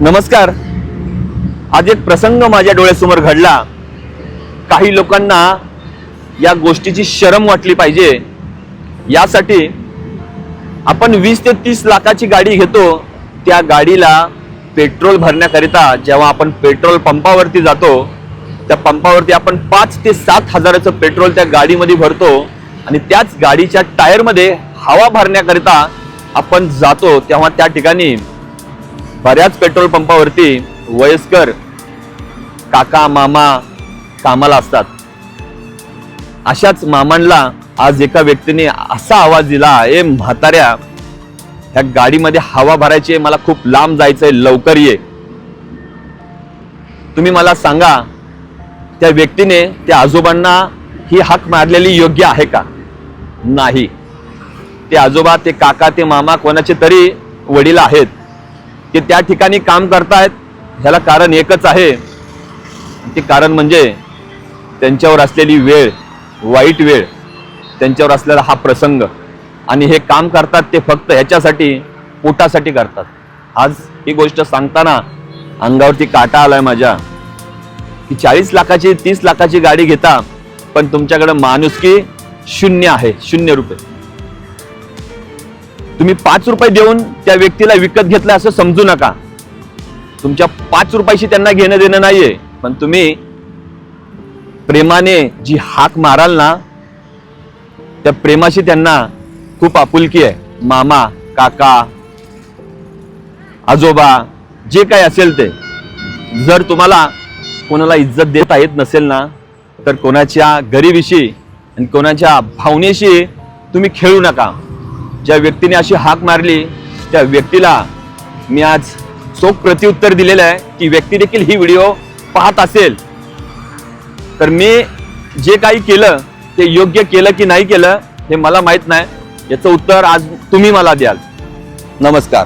नमस्कार। आज एक प्रसंग माझ्या डोळ्यासमोर घडला। काही लोकांना या गोष्टीची शरम वाटली पाहिजे, यासाठी आपण 20 ते 30 लाखाची गाडी घेतो। त्या गाडीला पेट्रोल भरण्याकरिता जेव्हा आपण पेट्रोल पंपावरती जातो, त्या पंपावरती आपण 5 ते 7 हजाराचं पेट्रोल त्या गाडीमध्ये भरतो आणि त्याच गाडीच्या टायरमध्ये हवा भरण्याकरिता आपण जातो। तेव्हा त्या ठिकाणी बऱ्याच पेट्रोल पंपावरती वयस्कर काका मामा कामाला असतात। अशाच मामांना आज एका व्यक्तीने असा आवाज दिला, ए म्हाताऱ्या, ह्या गाडीमध्ये हवा भरायची, मला खूप लांब जायचंय, लवकर ये। तुम्ही मला सांगा, त्या व्यक्तीने त्या आजोबांना ही हाक मारलेली योग्य आहे का? नाही। ते आजोबा, ते काका, ते मामा कोणाचे तरी वडील आहेत, ते त्या ठिकाणी काम करतायत। ह्याला कारण एकच आहे, ते कारण म्हणजे त्यांच्यावर असलेली वेळ, वाईट वेळ, त्यांच्यावर असलेला हा प्रसंग। आणि हे काम करतात ते फक्त ह्याच्यासाठी, पोटासाठी करतात। आज ही गोष्ट सांगताना अंगावरती काटा आलाय माझ्या, की 40 लाखाची 30 लाखाची गाडी घेता, पण तुमच्याकडे माणुसकी शून्य आहे, 0 रुपये। तुम्ही 5 रुपये देऊन त्या व्यक्तीला विकत घेतलं असं समजू नका। तुमच्या 5 रुपयाशी त्यांना घेणं देणं नाहीये, पण तुम्ही प्रेमाने जी हाक माराल ना, त्या प्रेमाशी त्यांना खूप आपुलकी आहे। मामा, काका, आजोबा, जे काही असेल ते। जर तुम्हाला कोणाला इज्जत देता येत नसेल ना, तर कोणाच्या गरिबीशी आणि कोणाच्या भावनेशी तुम्ही खेळू नका। ज्या व्यक्तीने अशी हाक मारली, त्या व्यक्तीला मी आज चोख प्रत्युत्तर दिलेलं आहे। ती व्यक्ती देखील ही व्हिडिओ पाहत असेल तर मी जे काही केलं ते योग्य केलं की नाही केलं हे मला माहित नाही, याचं उत्तर आज तुम्ही मला द्याल। नमस्कार।